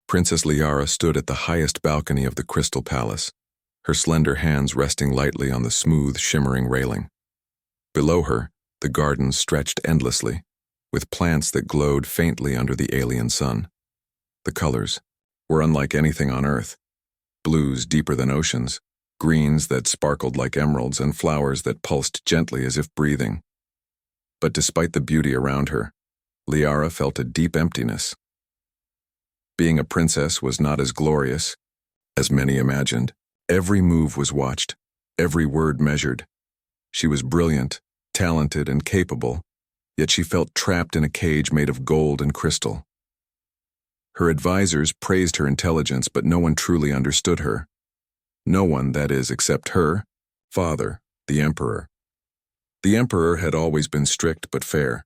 Princess Liara stood at the highest balcony of the Crystal Palace, her slender hands resting lightly on the smooth, shimmering railing. Below her, the gardens stretched endlessly, with plants that glowed faintly under the alien sun. The colors were unlike anything on Earth: blues deeper than oceans, greens that sparkled like emeralds, and flowers that pulsed gently as if breathing. But despite the beauty around her, Liara felt a deep emptiness. Being a princess was not as glorious as many imagined. Every move was watched, every word measured. She was brilliant, talented, and capable, yet she felt trapped in a cage made of gold and crystal. Her advisors praised her intelligence, but no one truly understood her. No one, that is, except her father, the Emperor. The Emperor had always been strict but fair.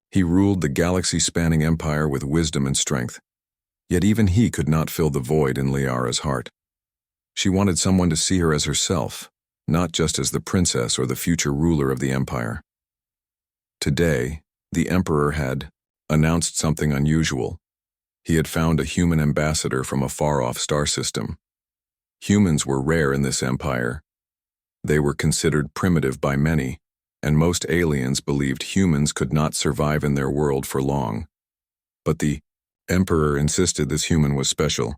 He ruled the galaxy-spanning empire with wisdom and strength. Yet even he could not fill the void in Liara's heart. She wanted someone to see her as herself, not just as the princess or the future ruler of the empire. Today, the Emperor had announced something unusual. He had found a human ambassador from a far-off star system. Humans were rare in this empire. They were considered primitive by many, and most aliens believed humans could not survive in their world for long. But the Emperor insisted this human was special,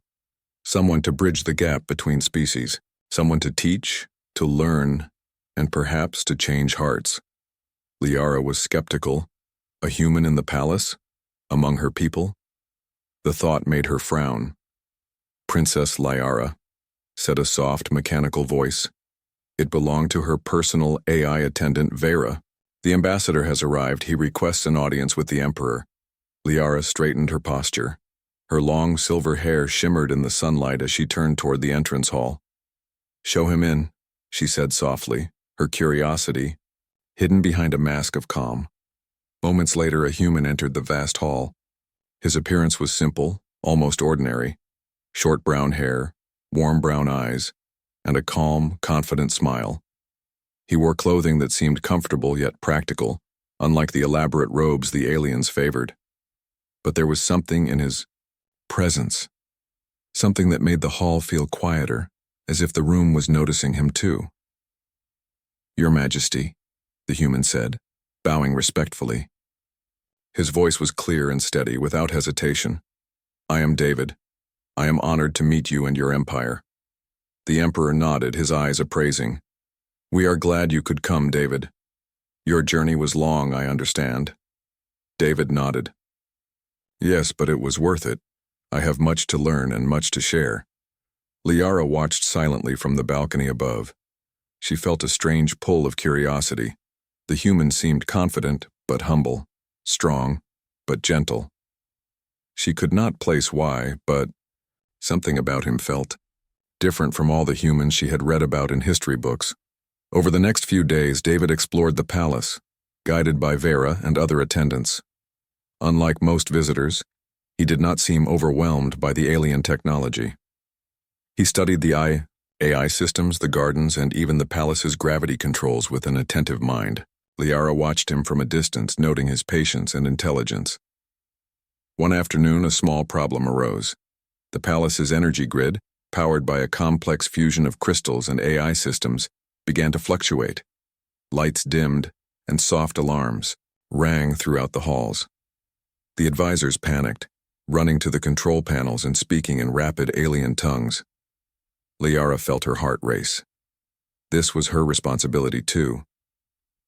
someone to bridge the gap between species, someone to teach, to learn, and perhaps to change hearts. Liara was skeptical. A human in the palace? Among her people? The thought made her frown. "Princess Liara," said a soft, mechanical voice. It belonged to her personal AI attendant, Vera. "The ambassador has arrived. He requests an audience with the Emperor." Liara straightened her posture. Her long silver hair shimmered in the sunlight as she turned toward the entrance hall. "Show him in," she said softly, her curiosity hidden behind a mask of calm. Moments later, a human entered the vast hall. His appearance was simple, almost ordinary: short brown hair, warm brown eyes, and a calm, confident smile. He wore clothing that seemed comfortable yet practical, unlike the elaborate robes the aliens favored. But there was something in his presence, something that made the hall feel quieter, as if the room was noticing him too. "Your Majesty," the human said, bowing respectfully. His voice was clear and steady, without hesitation. "I am David. I am honored to meet you and your empire." The Emperor nodded, his eyes appraising. "We are glad you could come, David. Your journey was long, I understand." David nodded. "Yes, but it was worth it. I have much to learn and much to share." Liara watched silently from the balcony above. She felt a strange pull of curiosity. The human seemed confident, but humble, strong, but gentle. She could not place why, but something about him felt different from all the humans she had read about in history books. Over the next few days, David explored the palace, guided by Vera and other attendants. Unlike most visitors, he did not seem overwhelmed by the alien technology. He studied the AI systems, the gardens, and even the palace's gravity controls with an attentive mind. Liara watched him from a distance, noting his patience and intelligence. One afternoon, a small problem arose. The palace's energy grid, powered by a complex fusion of crystals and AI systems, began to fluctuate. Lights dimmed, and soft alarms rang throughout the halls. The advisors panicked, running to the control panels and speaking in rapid alien tongues. Liara felt her heart race. This was her responsibility too.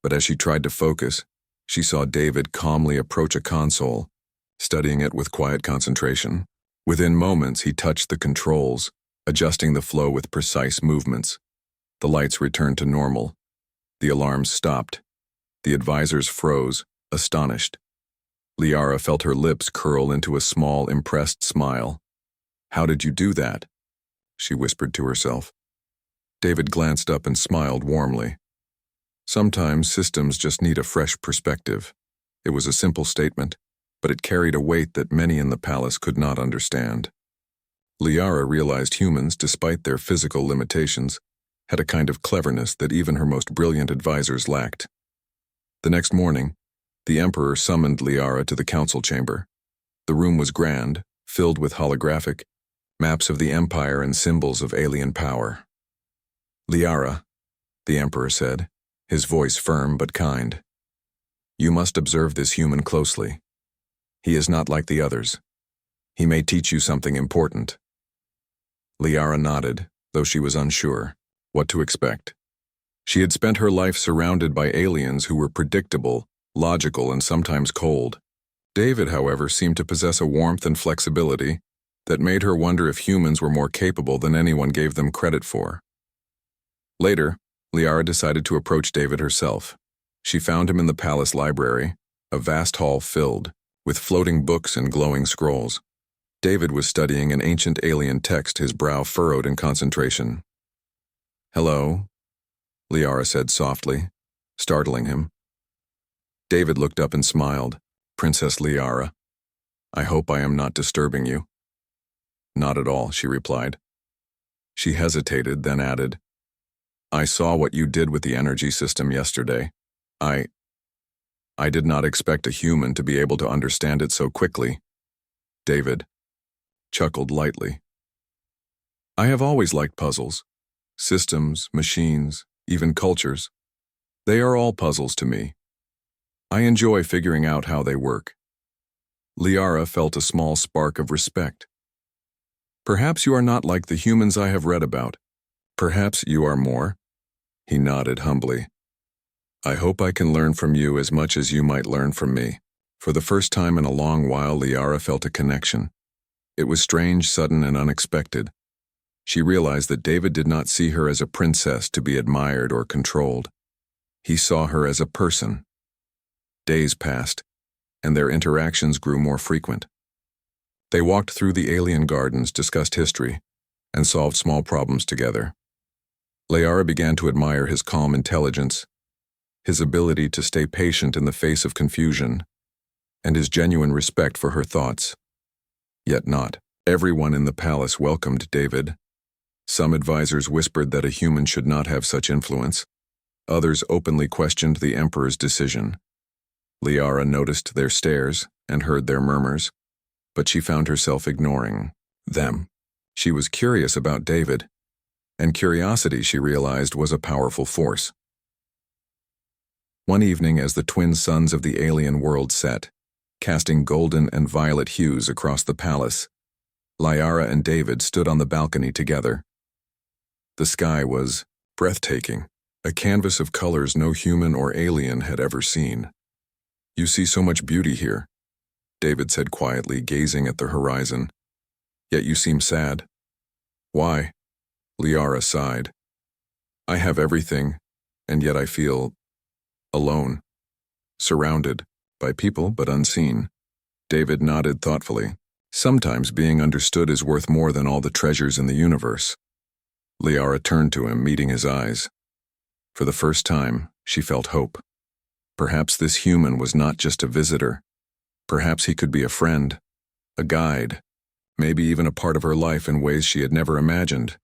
But as she tried to focus, she saw David calmly approach a console, studying it with quiet concentration. Within moments, he touched the controls, adjusting the flow with precise movements. The lights returned to normal. The alarms stopped. The advisors froze, astonished. Liara felt her lips curl into a small, impressed smile. "How did you do that?" she whispered to herself. David glanced up and smiled warmly. "Sometimes systems just need a fresh perspective." It was a simple statement, but it carried a weight that many in the palace could not understand. Liara realized humans, despite their physical limitations, had a kind of cleverness that even her most brilliant advisors lacked. The next morning, the Emperor summoned Liara to the council chamber. The room was grand, filled with holographic, maps of the Empire and symbols of alien power. "Liara," the Emperor said, his voice firm but kind. "You must observe this human closely. He is not like the others. He may teach you something important." Liara nodded, though she was unsure what to expect. She had spent her life surrounded by aliens who were predictable, logical, and sometimes cold. David, however, seemed to possess a warmth and flexibility that made her wonder if humans were more capable than anyone gave them credit for. Later, Liara decided to approach David herself. She found him in the palace library, a vast hall filled with floating books and glowing scrolls. David was studying an ancient alien text, his brow furrowed in concentration. "Hello," Liara said softly, startling him. David looked up and smiled. "Princess Liara, I hope I am not disturbing you." "Not at all," she replied. She hesitated, then added, "I saw what you did with the energy system yesterday. I did not expect a human to be able to understand it so quickly." David chuckled lightly. "I have always liked puzzles. Systems, machines, even cultures. They are all puzzles to me. I enjoy figuring out how they work." Liara felt a small spark of respect. "Perhaps you are not like the humans I have read about. Perhaps you are more." He nodded humbly. "I hope I can learn from you as much as you might learn from me." For the first time in a long while, Liara felt a connection. It was strange, sudden, and unexpected. She realized that David did not see her as a princess to be admired or controlled. He saw her as a person. Days passed, and their interactions grew more frequent. They walked through the alien gardens, discussed history, and solved small problems together. Liara began to admire his calm intelligence, his ability to stay patient in the face of confusion, and his genuine respect for her thoughts. Yet not everyone in the palace welcomed David. Some advisors whispered that a human should not have such influence. Others openly questioned the Emperor's decision. Liara noticed their stares and heard their murmurs, but she found herself ignoring them. She was curious about David, and curiosity, she realized, was a powerful force. One evening, as the twin suns of the alien world set, casting golden and violet hues across the palace, Liara and David stood on the balcony together. The sky was breathtaking, a canvas of colors no human or alien had ever seen. "You see so much beauty here," David said quietly, gazing at the horizon. "Yet you seem sad." "Why?" Liara sighed. "I have everything, and yet I feel alone, surrounded by people but unseen." David nodded thoughtfully. "Sometimes being understood is worth more than all the treasures in the universe." Liara turned to him, meeting his eyes. For the first time, she felt hope. Perhaps this human was not just a visitor. Perhaps he could be a friend, a guide, maybe even a part of her life in ways she had never imagined.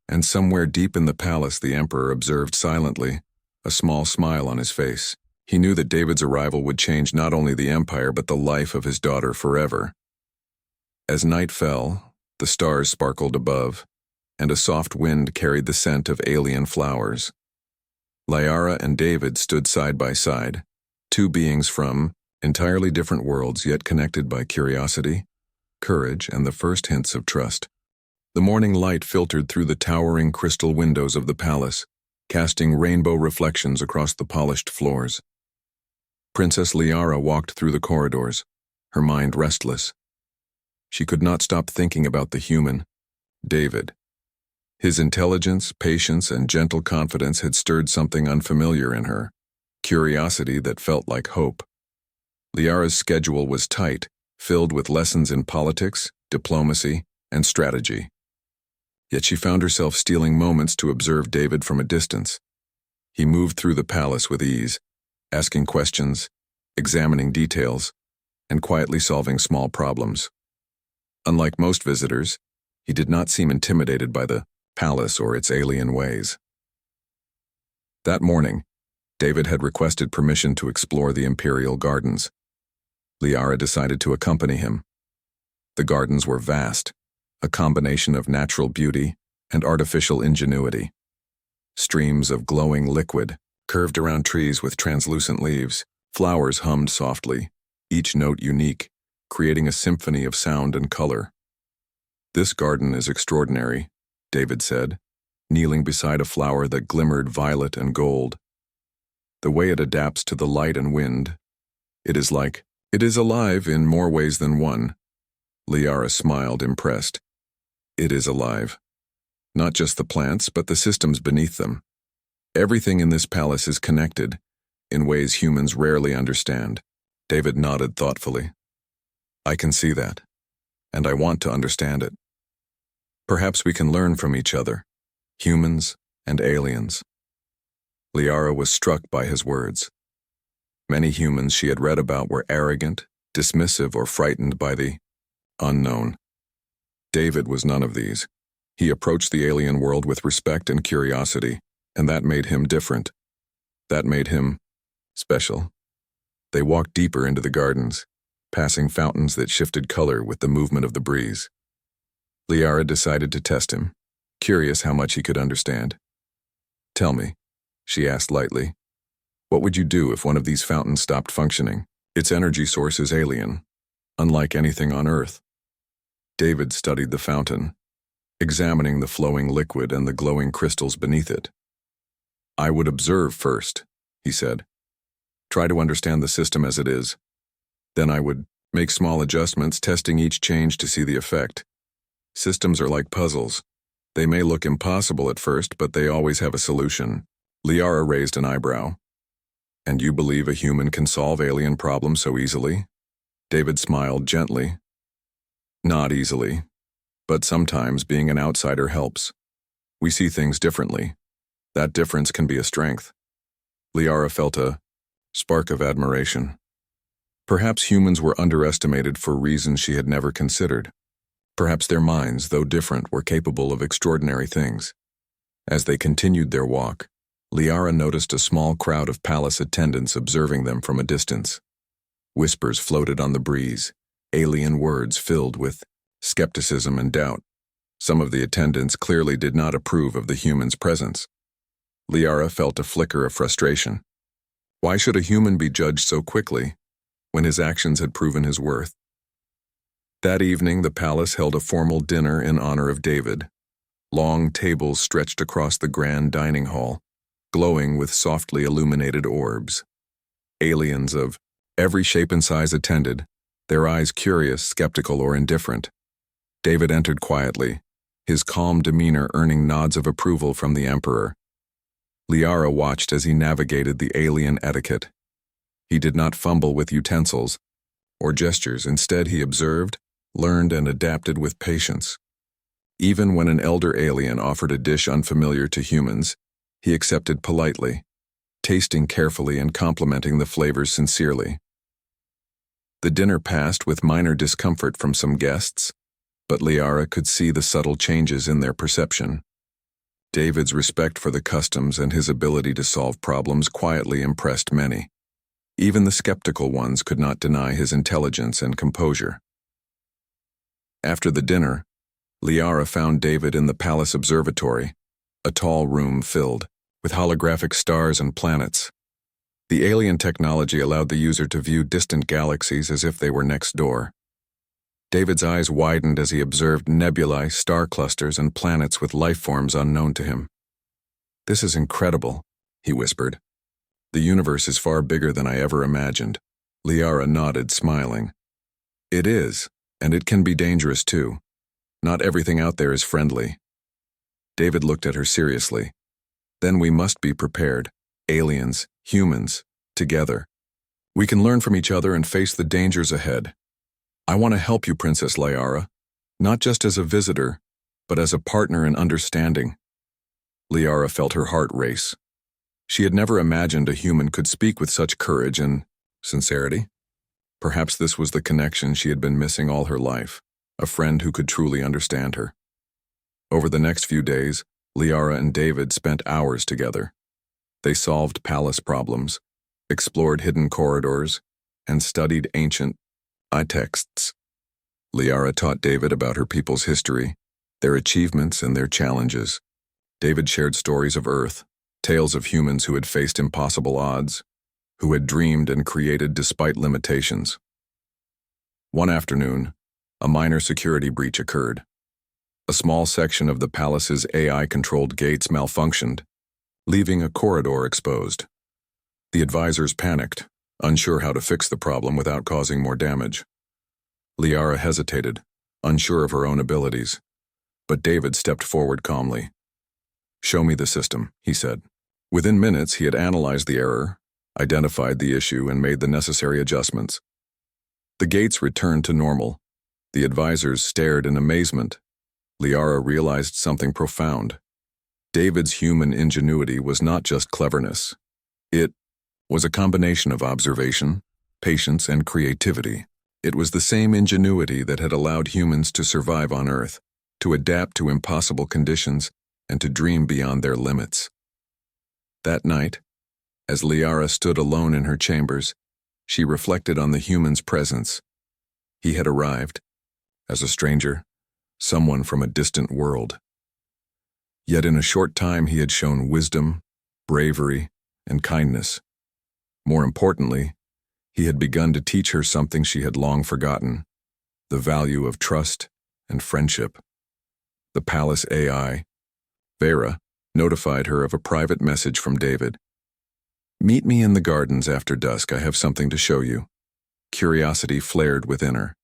And somewhere deep in the palace, the Emperor observed silently, a small smile on his face. He knew that David's arrival would change not only the Empire but the life of his daughter forever. As night fell, the stars sparkled above, and a soft wind carried the scent of alien flowers. Liara and David stood side by side, two beings from entirely different worlds, yet connected by curiosity, courage, and the first hints of trust. The morning light filtered through the towering crystal windows of the palace, casting rainbow reflections across the polished floors. Princess Liara walked through the corridors, her mind restless. She could not stop thinking about the human, David. His intelligence, patience, and gentle confidence had stirred something unfamiliar in her, curiosity that felt like hope. Liara's schedule was tight, filled with lessons in politics, diplomacy, and strategy. Yet she found herself stealing moments to observe David from a distance. He moved through the palace with ease, asking questions, examining details, and quietly solving small problems. Unlike most visitors, he did not seem intimidated by the palace or its alien ways. That morning, David had requested permission to explore the imperial gardens. Liara decided to accompany him. The gardens were vast, a combination of natural beauty and artificial ingenuity. Streams of glowing liquid curved around trees with translucent leaves. Flowers hummed softly, each note unique, creating a symphony of sound and color. "This garden is extraordinary," David said, kneeling beside a flower that glimmered violet and gold. "The way it adapts to the light and wind. It is alive in more ways than one." Liara smiled, impressed. "It is alive. Not just the plants, but the systems beneath them. Everything in this palace is connected, in ways humans rarely understand." David nodded thoughtfully. "I can see that, and I want to understand it. Perhaps we can learn from each other, humans and aliens." Liara was struck by his words. Many humans she had read about were arrogant, dismissive, or frightened by the unknown. David was none of these. He approached the alien world with respect and curiosity, and that made him different. That made him special. They walked deeper into the gardens, passing fountains that shifted color with the movement of the breeze. Liara decided to test him, curious how much he could understand. "Tell me," she asked lightly, "what would you do if one of these fountains stopped functioning? Its energy source is alien, unlike anything on Earth." David studied the fountain, examining the flowing liquid and the glowing crystals beneath it. "I would observe first," he said. "Try to understand the system as it is. Then I would make small adjustments, testing each change to see the effect. Systems are like puzzles. They may look impossible at first, but they always have a solution." Liara raised an eyebrow. "And you believe a human can solve alien problems so easily?" David smiled gently. "Not easily, but sometimes being an outsider helps. We see things differently. That difference can be a strength." Liara felt a spark of admiration. Perhaps humans were underestimated for reasons she had never considered. Perhaps their minds, though different, were capable of extraordinary things. As they continued their walk, Liara noticed a small crowd of palace attendants observing them from a distance. Whispers floated on the breeze, alien words filled with skepticism and doubt. Some of the attendants clearly did not approve of the human's presence. Liara felt a flicker of frustration. Why should a human be judged so quickly, when his actions had proven his worth? That evening, the palace held a formal dinner in honor of David. Long tables stretched across the grand dining hall, glowing with softly illuminated orbs. Aliens of every shape and size attended, their eyes curious, skeptical, or indifferent. David entered quietly, his calm demeanor earning nods of approval from the emperor. Liara watched as he navigated the alien etiquette. He did not fumble with utensils or gestures. Instead, he observed, learned, and adapted with patience. Even when an elder alien offered a dish unfamiliar to humans, he accepted politely, tasting carefully and complimenting the flavors sincerely. The dinner passed with minor discomfort from some guests, but Liara could see the subtle changes in their perception. David's respect for the customs and his ability to solve problems quietly impressed many. Even the skeptical ones could not deny his intelligence and composure. After the dinner, Liara found David in the palace observatory, a tall room filled with holographic stars and planets. The alien technology allowed the user to view distant galaxies as if they were next door. David's eyes widened as he observed nebulae, star clusters, and planets with life forms unknown to him. "This is incredible," he whispered. "The universe is far bigger than I ever imagined." Liara nodded, smiling. "It is, and it can be dangerous too. Not everything out there is friendly." David looked at her seriously. "Then we must be prepared. Aliens, humans, together. We can learn from each other and face the dangers ahead. I want to help you, Princess Liara, not just as a visitor, but as a partner in understanding." Liara felt her heart race. She had never imagined a human could speak with such courage and sincerity. Perhaps this was the connection she had been missing all her life, a friend who could truly understand her. Over the next few days, Liara and David spent hours together. They solved palace problems, explored hidden corridors, and studied ancient texts. Liara taught David about her people's history, their achievements and their challenges. David shared stories of Earth, tales of humans who had faced impossible odds, who had dreamed and created despite limitations. One afternoon, a minor security breach occurred. A small section of the palace's AI-controlled gates malfunctioned, leaving a corridor exposed. The advisors panicked, unsure how to fix the problem without causing more damage. Liara hesitated, unsure of her own abilities, but David stepped forward calmly. "Show me the system," he said. Within minutes, he had analyzed the error, identified the issue, and made the necessary adjustments. The gates returned to normal. The advisors stared in amazement. Liara realized something profound. David's human ingenuity was not just cleverness. It was a combination of observation, patience, and creativity. It was the same ingenuity that had allowed humans to survive on Earth, to adapt to impossible conditions, and to dream beyond their limits. That night, as Liara stood alone in her chambers, she reflected on the human's presence. He had arrived, as a stranger, someone from a distant world. Yet in a short time he had shown wisdom, bravery, and kindness. More importantly, he had begun to teach her something she had long forgotten: the value of trust and friendship. The palace AI, Vera, notified her of a private message from David. "Meet me in the gardens after dusk. I have something to show you." Curiosity flared within her.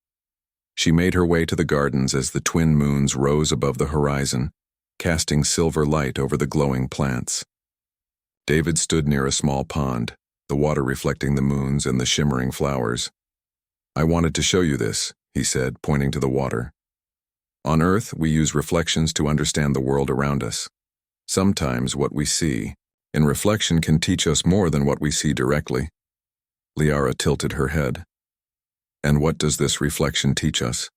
She made her way to the gardens as the twin moons rose above the horizon, casting silver light over the glowing plants. David stood near a small pond, the water reflecting the moons and the shimmering flowers. "I wanted to show you this," he said, pointing to the water. "On Earth, we use reflections to understand the world around us. Sometimes what we see in reflection can teach us more than what we see directly." Liara tilted her head. "And what does this reflection teach us?"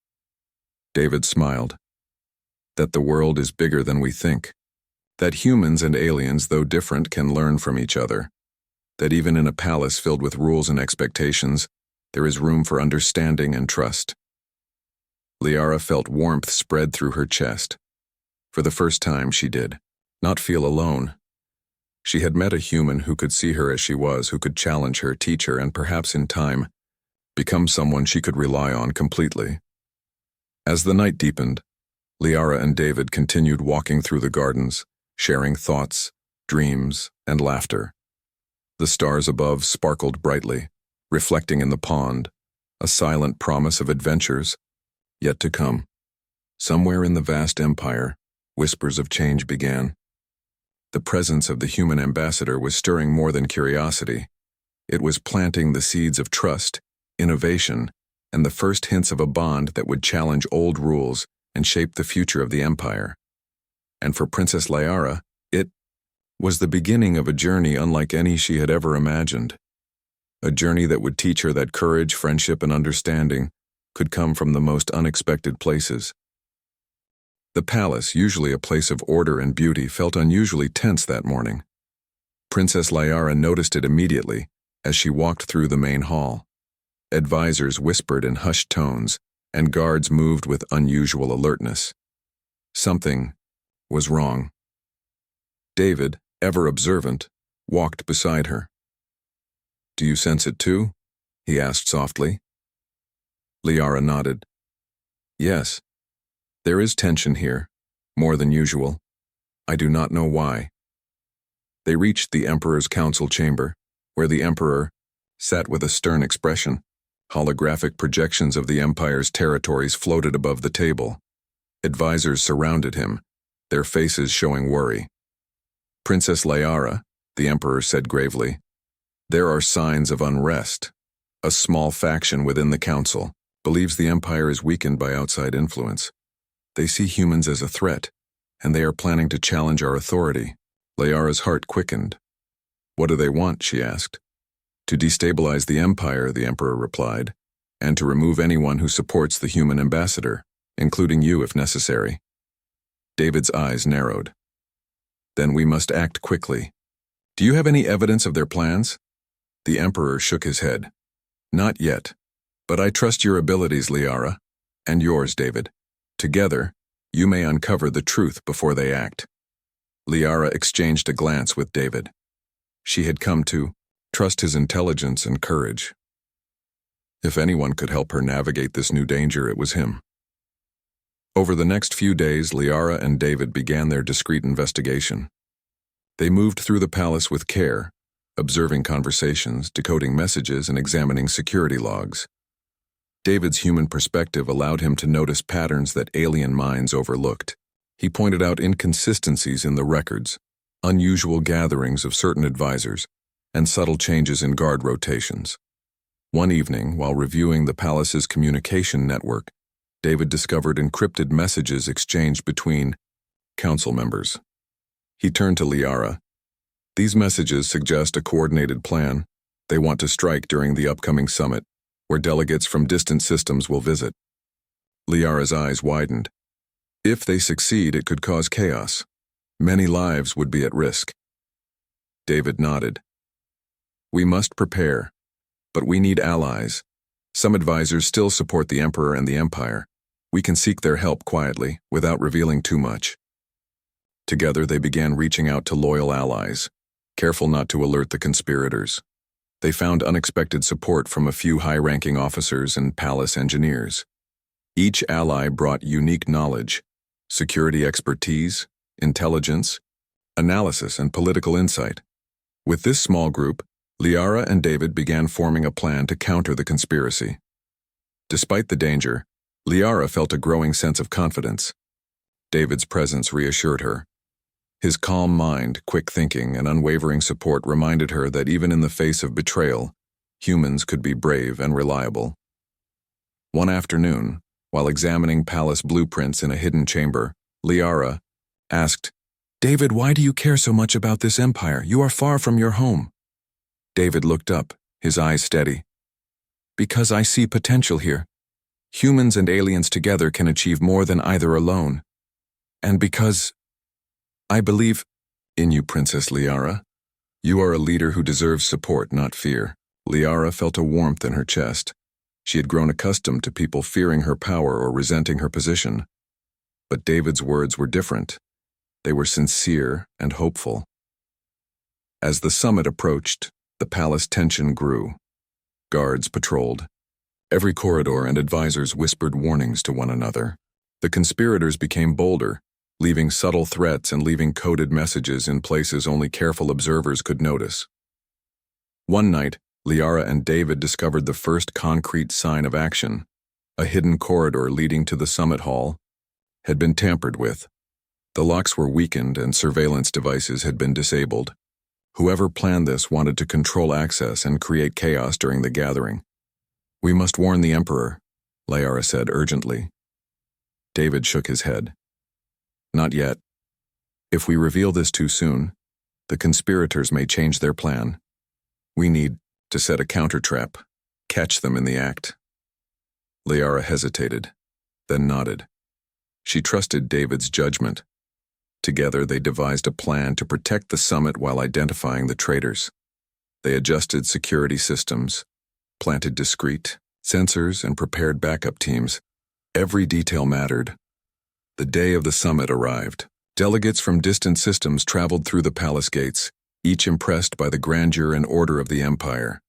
David smiled. "That the world is bigger than we think. That humans and aliens, though different, can learn from each other. That even in a palace filled with rules and expectations, there is room for understanding and trust." Liara felt warmth spread through her chest. For the first time, she did not feel alone. She had met a human who could see her as she was, who could challenge her, teach her, and perhaps in time, become someone she could rely on completely. As the night deepened, Liara and David continued walking through the gardens, sharing thoughts, dreams, and laughter. The stars above sparkled brightly, reflecting in the pond, a silent promise of adventures yet to come. Somewhere in the vast empire, whispers of change began. The presence of the human ambassador was stirring more than curiosity. It was planting the seeds of trust, innovation, and the first hints of a bond that would challenge old rules and shape the future of the empire. And for Princess Liara, it was the beginning of a journey unlike any she had ever imagined. A journey that would teach her that courage, friendship, and understanding could come from the most unexpected places. The palace, usually a place of order and beauty, felt unusually tense that morning. Princess Liara noticed it immediately as she walked through the main hall. Advisors whispered in hushed tones, and guards moved with unusual alertness. Something was wrong. David, ever observant, walked beside her. "Do you sense it too?" he asked softly. Liara nodded. "Yes. There is tension here, more than usual. I do not know why." They reached the Emperor's council chamber, where the Emperor sat with a stern expression. Holographic projections of the Empire's territories floated above the table. Advisors surrounded him, their faces showing worry. "Princess Liara," the Emperor said gravely, "there are signs of unrest. A small faction within the council believes the Empire is weakened by outside influence. They see humans as a threat, and they are planning to challenge our authority." Liara's heart quickened. "What do they want?" she asked. "To destabilize the Empire," the Emperor replied, "and to remove anyone who supports the human ambassador, including you if necessary." David's eyes narrowed. "Then we must act quickly. Do you have any evidence of their plans?" The Emperor shook his head. "Not yet, but I trust your abilities, Liara. And yours, David. Together, you may uncover the truth before they act. Liara exchanged a glance with David. She had come to trust his intelligence and courage. If anyone could help her navigate this new danger, it was him. Over the next few days, Liara and David began their discreet investigation. They moved through the palace with care, observing conversations, decoding messages, and examining security logs. David's human perspective allowed him to notice patterns that alien minds overlooked. He pointed out inconsistencies in the records, unusual gatherings of certain advisors, and subtle changes in guard rotations. One evening, while reviewing the palace's communication network, David discovered encrypted messages exchanged between council members. He turned to Liara. These messages suggest a coordinated plan. They want to strike during the upcoming summit, where delegates from distant systems will visit. Liara's eyes widened. If they succeed, it could cause chaos. Many lives would be at risk. David nodded. We must prepare, but we need allies. Some advisors still support the Emperor and the Empire. We can seek their help quietly, without revealing too much. Together, they began reaching out to loyal allies, careful not to alert the conspirators. They found unexpected support from a few high-ranking officers and palace engineers. Each ally brought unique knowledge, security expertise, intelligence, analysis, and political insight. With this small group, Liara and David began forming a plan to counter the conspiracy. Despite the danger, Liara felt a growing sense of confidence. David's presence reassured her. His calm mind, quick thinking, and unwavering support reminded her that even in the face of betrayal, humans could be brave and reliable. One afternoon, while examining palace blueprints in a hidden chamber, Liara asked, "David, why do you care so much about this empire? You are far from your home." David looked up, his eyes steady. "Because I see potential here. Humans and aliens together can achieve more than either alone. And because I believe in you, Princess Liara. You are a leader who deserves support, not fear." Liara felt a warmth in her chest. She had grown accustomed to people fearing her power or resenting her position. But David's words were different. They were sincere and hopeful. As the summit approached, the palace tension grew. Guards patrolled. Every corridor and advisors whispered warnings to one another. The conspirators became bolder, leaving subtle threats and leaving coded messages in places only careful observers could notice. One night, Liara and David discovered the first concrete sign of action. A hidden corridor leading to the summit hall had been tampered with. The locks were weakened and surveillance devices had been disabled. Whoever planned this wanted to control access and create chaos during the gathering. "We must warn the Emperor," Liara said urgently. David shook his head. "Not yet. If we reveal this too soon, the conspirators may change their plan. We need to set a counter-trap, catch them in the act." Liara hesitated, then nodded. She trusted David's judgment. Together, they devised a plan to protect the summit while identifying the traitors. They adjusted security systems, planted discreet sensors, and prepared backup teams. Every detail mattered. The day of the summit arrived. Delegates from distant systems traveled through the palace gates, each impressed by the grandeur and order of the empire.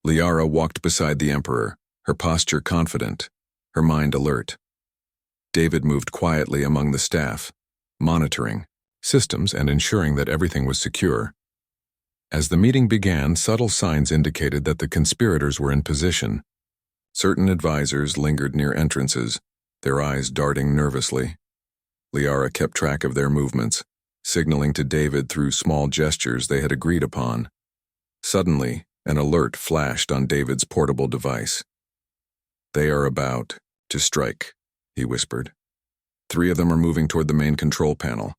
Liara walked beside the Emperor, her posture confident, her mind alert. David moved quietly among the staff, monitoring systems and ensuring that everything was secure. As the meeting began, subtle signs indicated that the conspirators were in position. Certain advisors lingered near entrances, their eyes darting nervously. Liara kept track of their movements, signaling to David through small gestures they had agreed upon. Suddenly, an alert flashed on David's portable device. "They are about to strike," he whispered. "3 of them are moving toward the main control panel.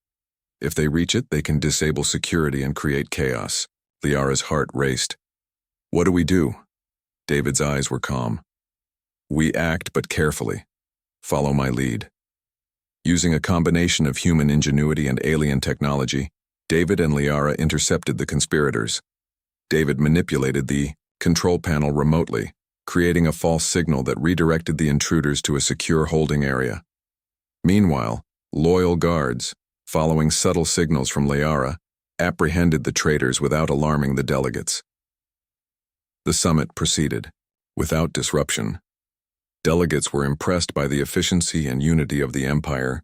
If they reach it, they can disable security and create chaos." Liara's heart raced. "What do we do?" David's eyes were calm. "We act, but carefully. Follow my lead." Using a combination of human ingenuity and alien technology, David and Liara intercepted the conspirators. David manipulated the control panel remotely, creating a false signal that redirected the intruders to a secure holding area. Meanwhile, loyal guards, following subtle signals from Liara, apprehended the traitors without alarming the delegates. The summit proceeded, without disruption. Delegates were impressed by the efficiency and unity of the empire,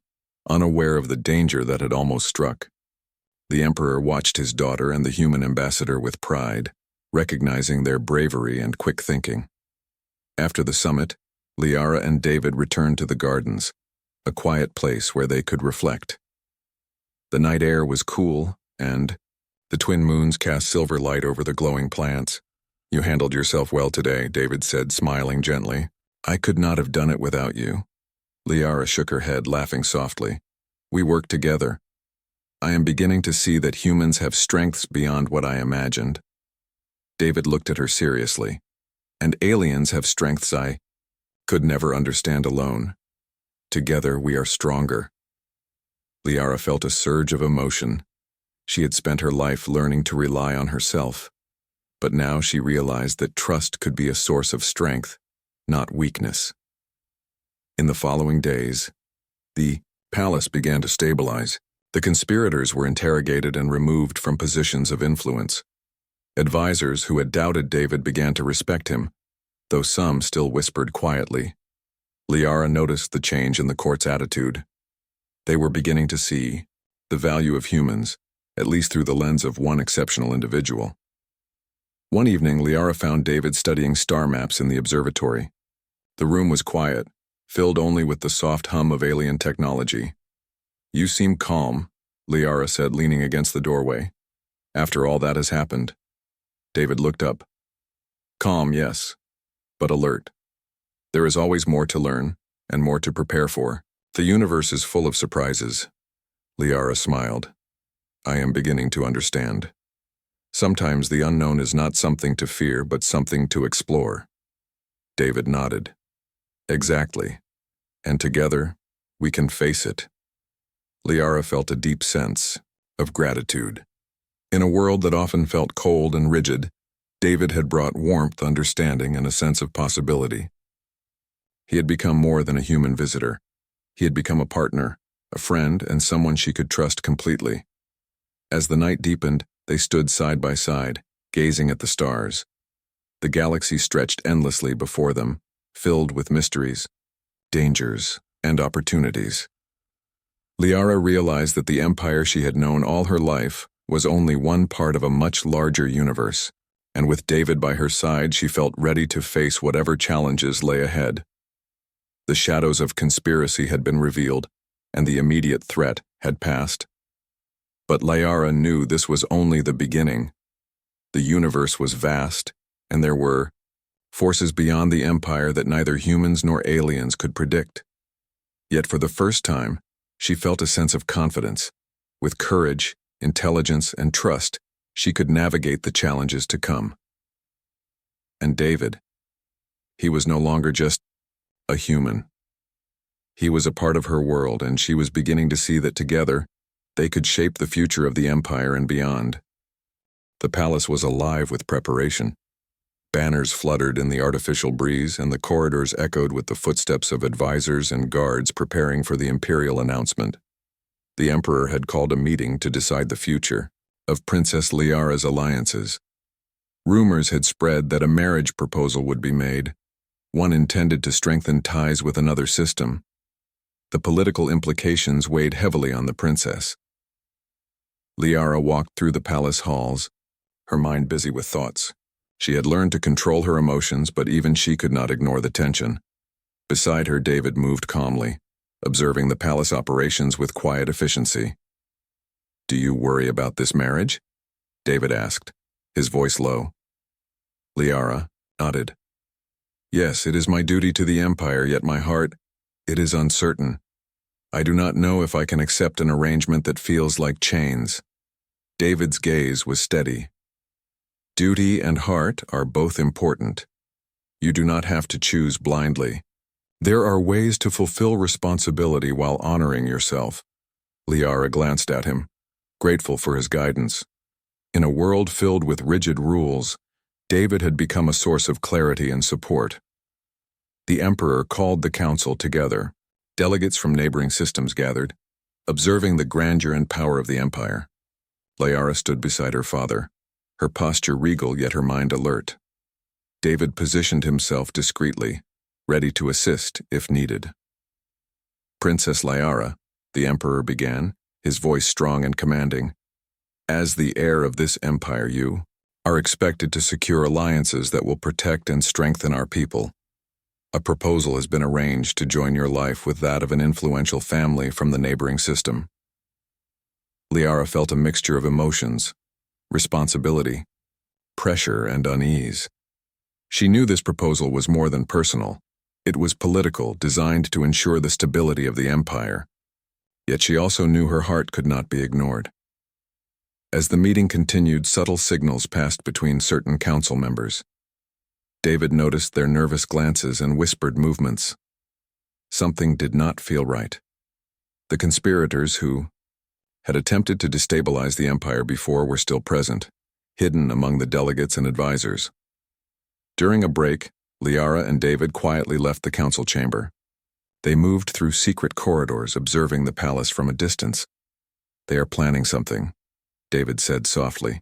unaware of the danger that had almost struck. The emperor watched his daughter and the human ambassador with pride, recognizing their bravery and quick thinking. After the summit, Liara and David returned to the gardens, a quiet place where they could reflect. The night air was cool, and the twin moons cast silver light over the glowing plants. "You handled yourself well today," David said, smiling gently. "I could not have done it without you." Liara shook her head, laughing softly. "We worked together. I am beginning to see that humans have strengths beyond what I imagined." David looked at her seriously. "And aliens have strengths I could never understand alone. Together we are stronger." Liara felt a surge of emotion. She had spent her life learning to rely on herself, but now she realized that trust could be a source of strength, not weakness. In the following days, the palace began to stabilize. The conspirators were interrogated and removed from positions of influence. Advisors who had doubted David began to respect him, though some still whispered quietly. Liara noticed the change in the court's attitude. They were beginning to see the value of humans, at least through the lens of one exceptional individual. One evening, Liara found David studying star maps in the observatory. The room was quiet, filled only with the soft hum of alien technology. "You seem calm," Liara said, leaning against the doorway. "After all that has happened." David looked up. "Calm, yes, but alert. There is always more to learn, and more to prepare for. The universe is full of surprises." Liara smiled. "I am beginning to understand. Sometimes the unknown is not something to fear, but something to explore." David nodded. "Exactly. And together, we can face it." Liara felt a deep sense of gratitude. In a world that often felt cold and rigid, David had brought warmth, understanding, and a sense of possibility. He had become more than a human visitor. He had become a partner, a friend, and someone she could trust completely. As the night deepened, they stood side by side, gazing at the stars. The galaxy stretched endlessly before them, filled with mysteries, dangers, and opportunities. Liara realized that the empire she had known all her life was only one part of a much larger universe, and with David by her side, she felt ready to face whatever challenges lay ahead. The shadows of conspiracy had been revealed, and the immediate threat had passed. But Liara knew this was only the beginning. The universe was vast, and there were forces beyond the empire that neither humans nor aliens could predict. Yet for the first time, she felt a sense of confidence. With courage, intelligence, and trust, she could navigate the challenges to come. And David, he was no longer just a human. He was a part of her world, and she was beginning to see that together, they could shape the future of the empire and beyond. The palace was alive with preparation. Banners fluttered in the artificial breeze, and the corridors echoed with the footsteps of advisors and guards preparing for the imperial announcement. The emperor had called a meeting to decide the future of Princess Liara's alliances. Rumors had spread that a marriage proposal would be made, one intended to strengthen ties with another system. The political implications weighed heavily on the princess. Liara walked through the palace halls, her mind busy with thoughts. She had learned to control her emotions, but even she could not ignore the tension. Beside her, David moved calmly, observing the palace operations with quiet efficiency. "Do you worry about this marriage?" David asked, his voice low. Liara nodded. "Yes, it is my duty to the empire, yet my heart, it is uncertain. I do not know if I can accept an arrangement that feels like chains." David's gaze was steady. "Duty and heart are both important. You do not have to choose blindly. There are ways to fulfill responsibility while honoring yourself." Liara glanced at him, grateful for his guidance. In a world filled with rigid rules, David had become a source of clarity and support. The Emperor called the council together. Delegates from neighboring systems gathered, observing the grandeur and power of the Empire. Liara stood beside her father, her posture regal yet her mind alert. David positioned himself discreetly, ready to assist if needed. Princess Liara, the Emperor began, his voice strong and commanding. As the heir of this empire, you are expected to secure alliances that will protect and strengthen our people. A proposal has been arranged to join your life with that of an influential family from the neighboring system. Liara felt a mixture of emotions, responsibility, pressure, and unease. She knew this proposal was more than personal. It was political, designed to ensure the stability of the empire. Yet she also knew her heart could not be ignored. As the meeting continued, subtle signals passed between certain council members. David noticed their nervous glances and whispered movements. Something did not feel right. The conspirators who had attempted to destabilize the empire before were still present, hidden among the delegates and advisors. During a break, Liara and David quietly left the council chamber. They moved through secret corridors, observing the palace from a distance. "They are planning something," David said softly.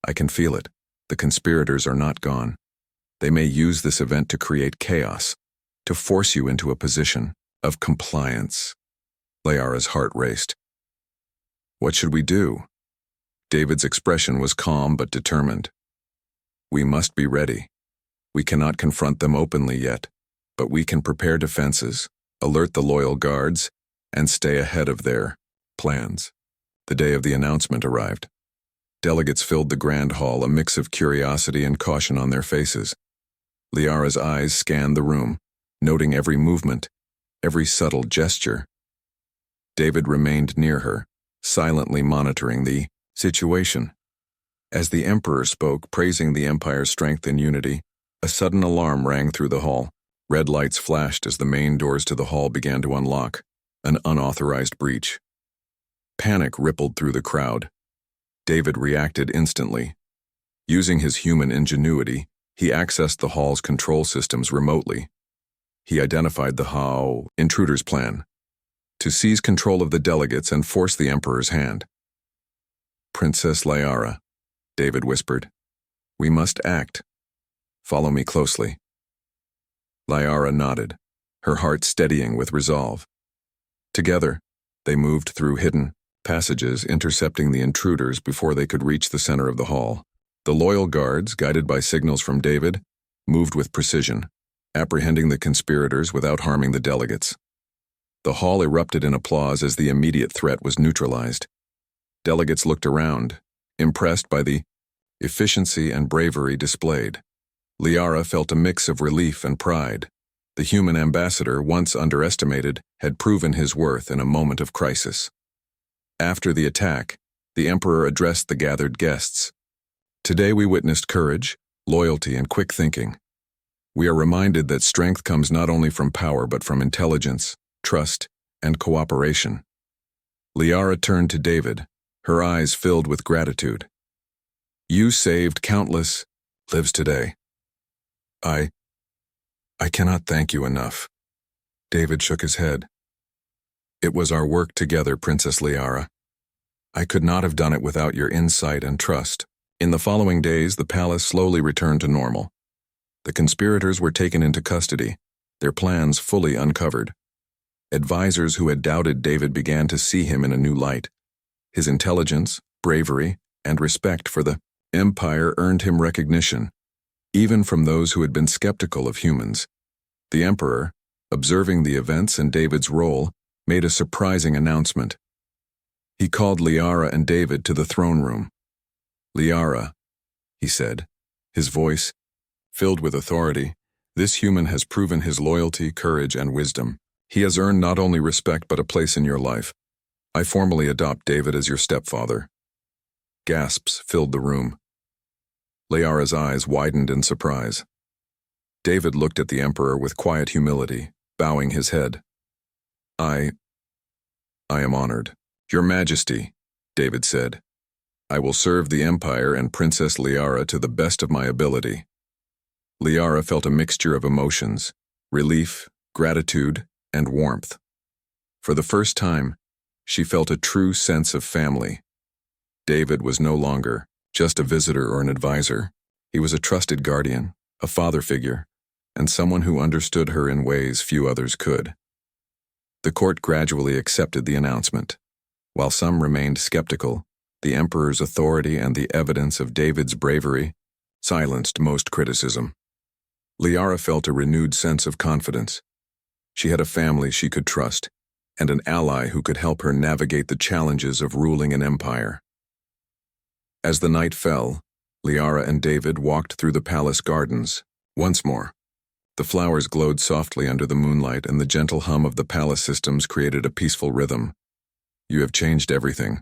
"I can feel it. The conspirators are not gone. They may use this event to create chaos, to force you into a position of compliance." Liara's heart raced. "What should we do?" David's expression was calm but determined. "We must be ready. We cannot confront them openly yet, but we can prepare defenses, alert the loyal guards, and stay ahead of their plans." The day of the announcement arrived. Delegates filled the grand hall, a mix of curiosity and caution on their faces. Liara's eyes scanned the room, noting every movement, every subtle gesture. David remained near her, silently monitoring the situation. As the Emperor spoke, praising the Empire's strength and unity, a sudden alarm rang through the hall. Red lights flashed as the main doors to the hall began to unlock, an unauthorized breach. Panic rippled through the crowd. David reacted instantly. Using his human ingenuity, he accessed the hall's control systems remotely. He identified the intruder's plan, to seize control of the delegates and force the Emperor's hand. "Princess Liara," David whispered, "we must act. Follow me closely." Liara nodded, her heart steadying with resolve. Together, they moved through hidden passages, intercepting the intruders before they could reach the center of the hall. The loyal guards, guided by signals from David, moved with precision, apprehending the conspirators without harming the delegates. The hall erupted in applause as the immediate threat was neutralized. Delegates looked around, impressed by the efficiency and bravery displayed. Liara felt a mix of relief and pride. The human ambassador, once underestimated, had proven his worth in a moment of crisis. After the attack, the Emperor addressed the gathered guests. "Today we witnessed courage, loyalty, and quick thinking. We are reminded that strength comes not only from power but from intelligence, trust, and cooperation." Liara turned to David, her eyes filled with gratitude. "You saved countless lives today. I cannot thank you enough." David shook his head. "It was our work together, Princess Liara. I could not have done it without your insight and trust." In the following days, the palace slowly returned to normal. The conspirators were taken into custody, their plans fully uncovered. Advisors who had doubted David began to see him in a new light. His intelligence, bravery, and respect for the Empire earned him recognition, even from those who had been skeptical of humans. The Emperor, observing the events and David's role, made a surprising announcement. He called Liara and David to the throne room. "Liara," he said, his voice filled with authority, "this human has proven his loyalty, courage, and wisdom. He has earned not only respect but a place in your life. I formally adopt David as your stepfather." Gasps filled the room. Liara's eyes widened in surprise. David looked at the Emperor with quiet humility, bowing his head. I am honored." "Your Majesty," David said, I will serve the Empire and Princess Liara to the best of my ability." Liara felt a mixture of emotions: relief, gratitude, and warmth. For the first time, she felt a true sense of family. David was no longer just a visitor or an advisor. He was a trusted guardian, a father figure, and someone who understood her in ways few others could. The court gradually accepted the announcement. While some remained skeptical, the Emperor's authority and the evidence of David's bravery silenced most criticism. Liara felt a renewed sense of confidence. She had a family she could trust, and an ally who could help her navigate the challenges of ruling an empire. As the night fell, Liara and David walked through the palace gardens. Once more, the flowers glowed softly under the moonlight, and the gentle hum of the palace systems created a peaceful rhythm. "You have changed everything,"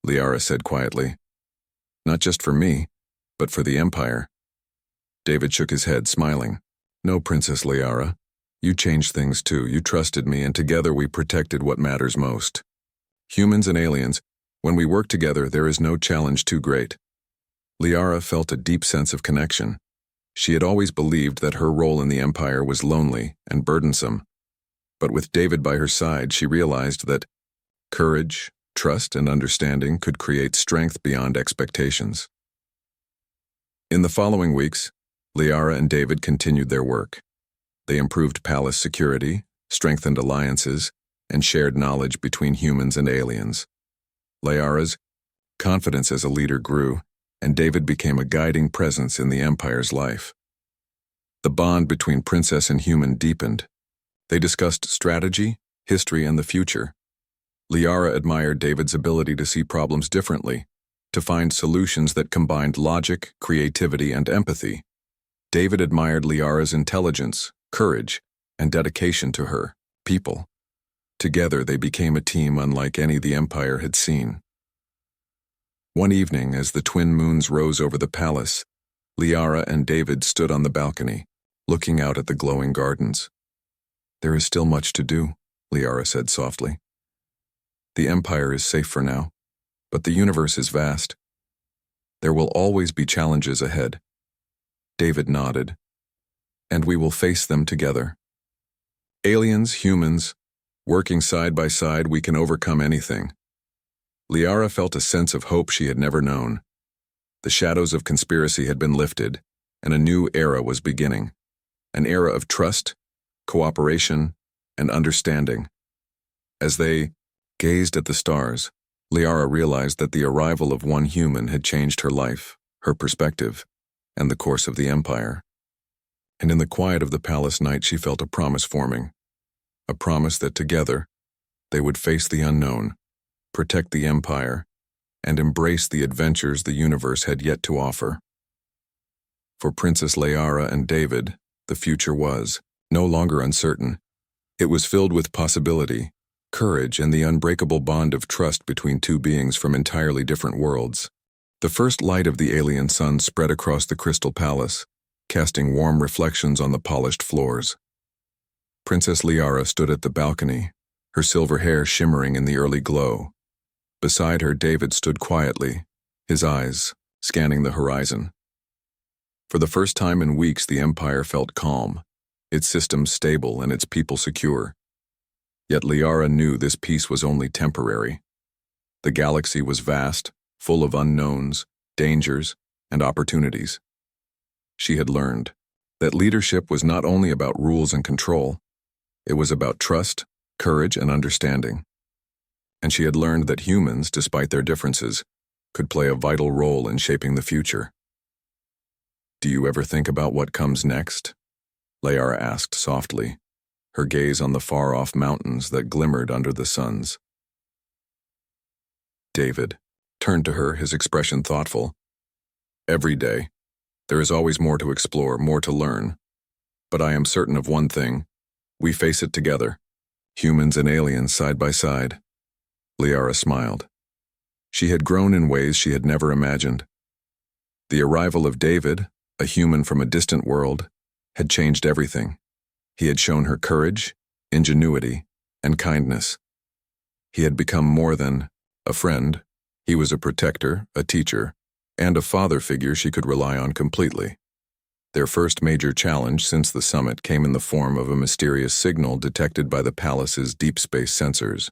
Liara said quietly. "Not just for me, but for the Empire." David shook his head, smiling. "No, Princess Liara. You changed things too. You trusted me, and together we protected what matters most. Humans and aliens, when we work together, there is no challenge too great." Liara felt a deep sense of connection. She had always believed that her role in the Empire was lonely and burdensome. But with David by her side, she realized that courage, trust, and understanding could create strength beyond expectations. In the following weeks, Liara and David continued their work. They improved palace security, strengthened alliances, and shared knowledge between humans and aliens. Liara's confidence as a leader grew, and David became a guiding presence in the Empire's life. The bond between princess and human deepened. They discussed strategy, history, and the future. Liara admired David's ability to see problems differently, to find solutions that combined logic, creativity, and empathy. David admired Liara's intelligence, courage, and dedication to her people. Together, they became a team unlike any the Empire had seen. One evening, as the twin moons rose over the palace, Liara and David stood on the balcony, looking out at the glowing gardens. "There is still much to do," Liara said softly. "The Empire is safe for now, but the universe is vast. There will always be challenges ahead." David nodded. "And we will face them together. Aliens, humans, working side by side, we can overcome anything." Liara felt a sense of hope she had never known. The shadows of conspiracy had been lifted, and a new era was beginning. An era of trust, cooperation, and understanding. As they gazed at the stars, Liara realized that the arrival of one human had changed her life, her perspective, and the course of the Empire. And in the quiet of the palace night, she felt a promise forming. A promise that together, they would face the unknown, protect the Empire, and embrace the adventures the universe had yet to offer. For Princess Liara and David, the future was no longer uncertain. It was filled with possibility, courage, and the unbreakable bond of trust between two beings from entirely different worlds. The first light of the alien sun spread across the crystal palace, casting warm reflections on the polished floors. Princess Liara stood at the balcony, her silver hair shimmering in the early glow. Beside her, David stood quietly, his eyes scanning the horizon. For the first time in weeks, the Empire felt calm, its systems stable and its people secure. Yet Liara knew this peace was only temporary. The galaxy was vast, full of unknowns, dangers, and opportunities. She had learned that leadership was not only about rules and control, it was about trust, courage, and understanding. And she had learned that humans, despite their differences, could play a vital role in shaping the future. "Do you ever think about what comes next?" Liara asked softly, her gaze on the far-off mountains that glimmered under the suns. David turned to her, his expression thoughtful. "Every day, there is always more to explore, more to learn. But I am certain of one thing. We face it together, humans and aliens side by side." Liara smiled. She had grown in ways she had never imagined. The arrival of David, a human from a distant world, had changed everything. He had shown her courage, ingenuity, and kindness. He had become more than a friend. He was a protector, a teacher, and a father figure she could rely on completely. Their first major challenge since the summit came in the form of a mysterious signal detected by the palace's deep space sensors.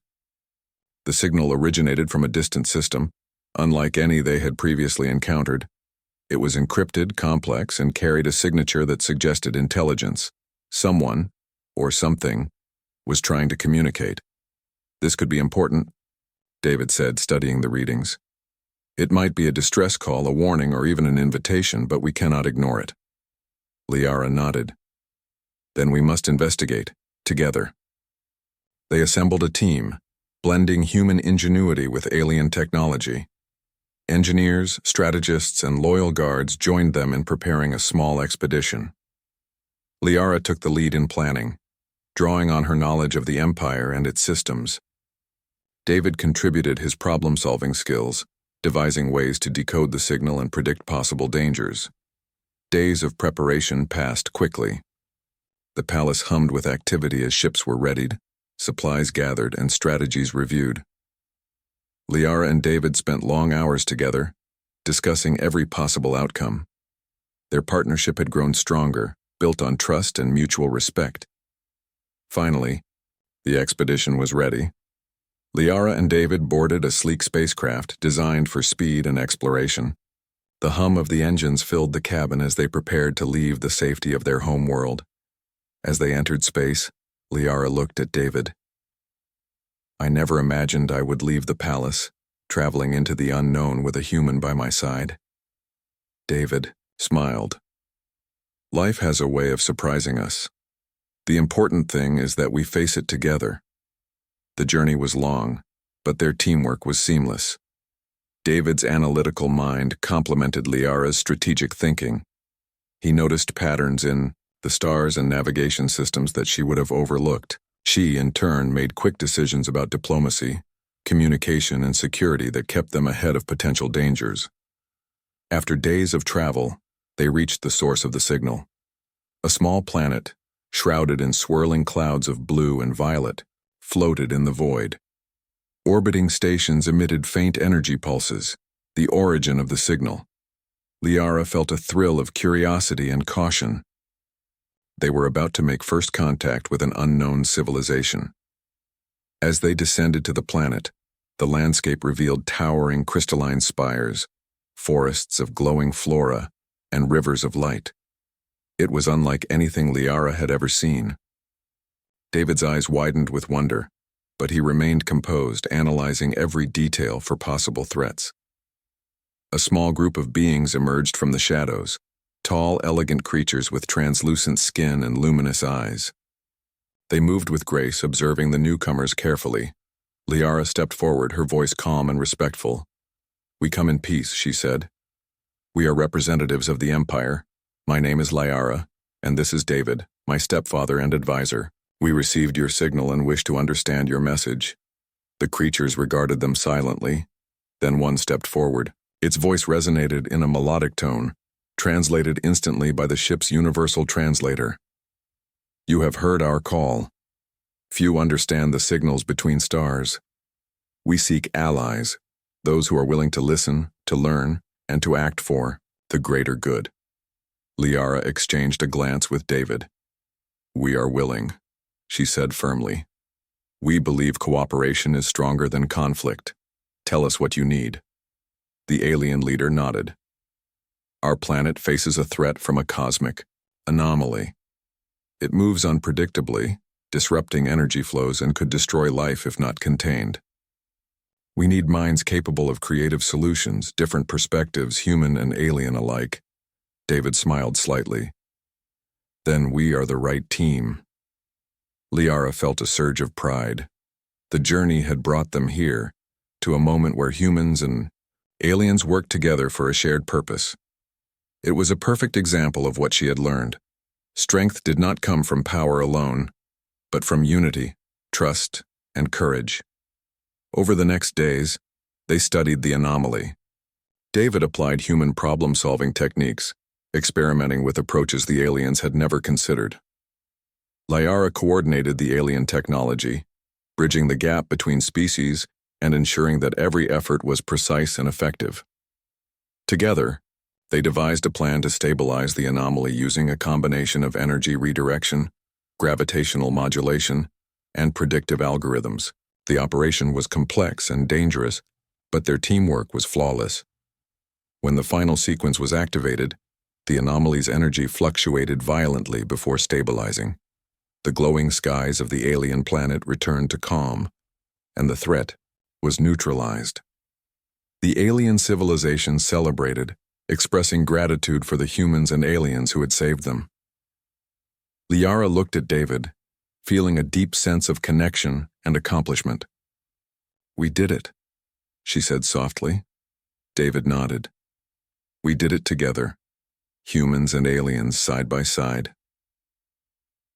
The signal originated from a distant system, unlike any they had previously encountered. It was encrypted, complex, and carried a signature that suggested intelligence. Someone, or something, was trying to communicate. This could be important, David said, studying the readings. It might be a distress call, a warning, or even an invitation, but we cannot ignore it. Liara nodded. Then we must investigate, together. They assembled a team, blending human ingenuity with alien technology. Engineers, strategists, and loyal guards joined them in preparing a small expedition. Liara took the lead in planning, drawing on her knowledge of the Empire and its systems. David contributed his problem-solving skills, devising ways to decode the signal and predict possible dangers. Days of preparation passed quickly. The palace hummed with activity as ships were readied, supplies gathered, and strategies reviewed. Liara and David spent long hours together, discussing every possible outcome. Their partnership had grown stronger, built on trust and mutual respect. Finally, the expedition was ready. Liara and David boarded a sleek spacecraft designed for speed and exploration. The hum of the engines filled the cabin as they prepared to leave the safety of their home world. As they entered space, Liara looked at David. I never imagined I would leave the palace, traveling into the unknown with a human by my side. David smiled. Life has a way of surprising us. The important thing is that we face it together. The journey was long, but their teamwork was seamless. David's analytical mind complemented Liara's strategic thinking. He noticed patterns in the stars and navigation systems that she would have overlooked. She, in turn, made quick decisions about diplomacy, communication, and security that kept them ahead of potential dangers. After days of travel, they reached the source of the signal. A small planet, shrouded in swirling clouds of blue and violet, floated in the void. Orbiting stations emitted faint energy pulses, the origin of the signal. Liara felt a thrill of curiosity and caution. They were about to make first contact with an unknown civilization. As they descended to the planet, the landscape revealed towering crystalline spires, forests of glowing flora, and rivers of light. It was unlike anything Liara had ever seen. David's eyes widened with wonder, but he remained composed, analyzing every detail for possible threats. A small group of beings emerged from the shadows, tall, elegant creatures with translucent skin and luminous eyes. They moved with grace, observing the newcomers carefully. Liara stepped forward, her voice calm and respectful. "We come in peace," she said. "We are representatives of the Empire. My name is Liara, and this is David, my stepfather and advisor. We received your signal and wish to understand your message." The creatures regarded them silently. Then one stepped forward. Its voice resonated in a melodic tone, translated instantly by the ship's universal translator. "You have heard our call. Few understand the signals between stars. We seek allies, those who are willing to listen, to learn, and to act for the greater good." Liara exchanged a glance with David. "We are willing," she said firmly. "We believe cooperation is stronger than conflict. Tell us what you need." The alien leader nodded. "Our planet faces a threat from a cosmic anomaly. It moves unpredictably, disrupting energy flows and could destroy life if not contained. We need minds capable of creative solutions, different perspectives, human and alien alike." David smiled slightly. "Then we are the right team." Liara felt a surge of pride. The journey had brought them here, to a moment where humans and aliens worked together for a shared purpose. It was a perfect example of what she had learned. Strength did not come from power alone, but from unity, trust, and courage. Over the next days, they studied the anomaly. David applied human problem-solving techniques, experimenting with approaches the aliens had never considered. Liara coordinated the alien technology, bridging the gap between species and ensuring that every effort was precise and effective. Together, they devised a plan to stabilize the anomaly using a combination of energy redirection, gravitational modulation, and predictive algorithms. The operation was complex and dangerous, but their teamwork was flawless. When the final sequence was activated, the anomaly's energy fluctuated violently before stabilizing. The glowing skies of the alien planet returned to calm, and the threat was neutralized. The alien civilization celebrated, expressing gratitude for the humans and aliens who had saved them. Liara looked at David, feeling a deep sense of connection and accomplishment. "We did it," she said softly. David nodded. "We did it together, humans and aliens side by side."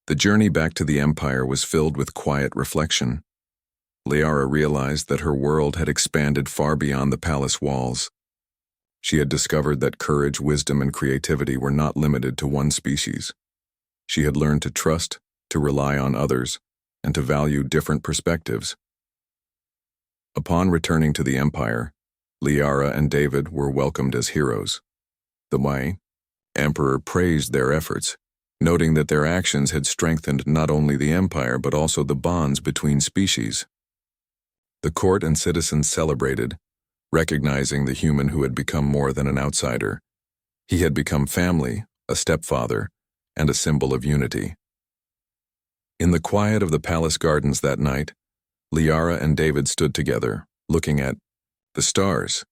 The journey back to the Empire was filled with quiet reflection. Liara realized that her world had expanded far beyond the palace walls. She had discovered that courage, wisdom, and creativity were not limited to one species. She had learned to trust, to rely on others, and to value different perspectives. Upon returning to the Empire, Liara and David were welcomed as heroes. The Wei Emperor praised their efforts, noting that their actions had strengthened not only the Empire but also the bonds between species. The court and citizens celebrated, recognizing the human who had become more than an outsider. He had become family, a stepfather, and a symbol of unity. In the quiet of the palace gardens that night, Liara and David stood together, looking at the stars.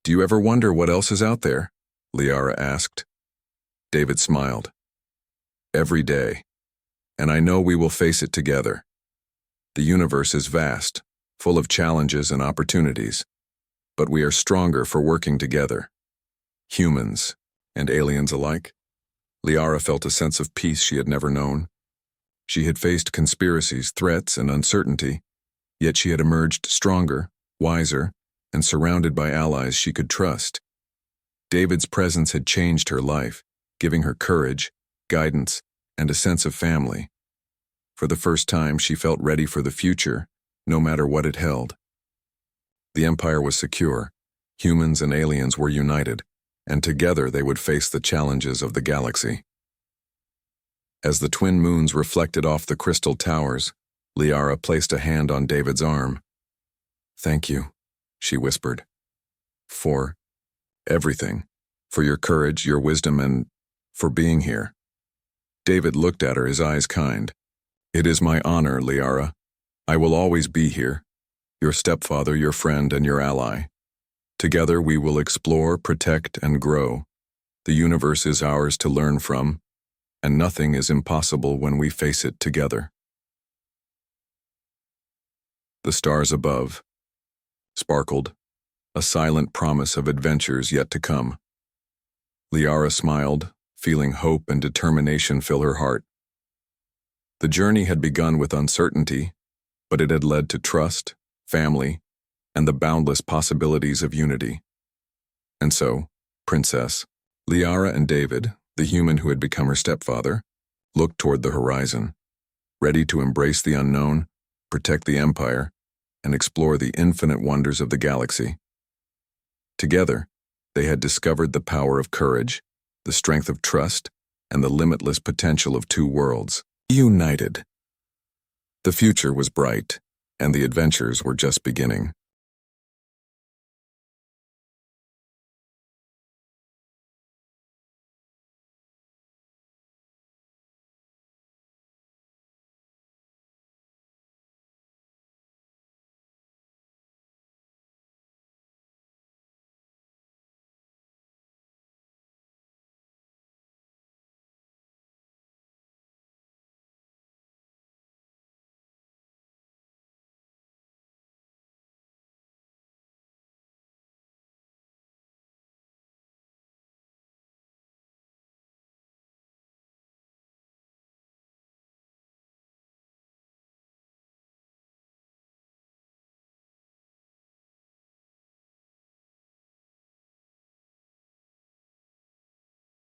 "Do you ever wonder what else is out there?" Liara asked. David smiled. "Every day, and I know we will face it together. The universe is vast, full of challenges and opportunities, but we are stronger for working together. Humans and aliens alike." Liara felt a sense of peace she had never known. She had faced conspiracies, threats, and uncertainty, yet she had emerged stronger, wiser, and surrounded by allies she could trust. David's presence had changed her life, giving her courage, guidance, and a sense of family. For the first time, she felt ready for the future, no matter what it held. The Empire was secure, humans and aliens were united, and together they would face the challenges of the galaxy. As the twin moons reflected off the crystal towers, Liara placed a hand on David's arm. "Thank you," she whispered. "For everything. For your courage, your wisdom, and for being here." David looked at her, his eyes kind. "It is my honor, Liara. I will always be here, your stepfather, your friend, and your ally. Together we will explore, protect, and grow. The universe is ours to learn from, and nothing is impossible when we face it together." The stars above sparkled, a silent promise of adventures yet to come. Liara smiled, feeling hope and determination fill her heart. The journey had begun with uncertainty, but it had led to trust, family, and the boundless possibilities of unity. And so, Princess, Liara and David, the human who had become her stepfather, looked toward the horizon, ready to embrace the unknown, protect the Empire, and explore the infinite wonders of the galaxy. Together, they had discovered the power of courage, the strength of trust, and the limitless potential of two worlds, united. The future was bright, and the adventures were just beginning.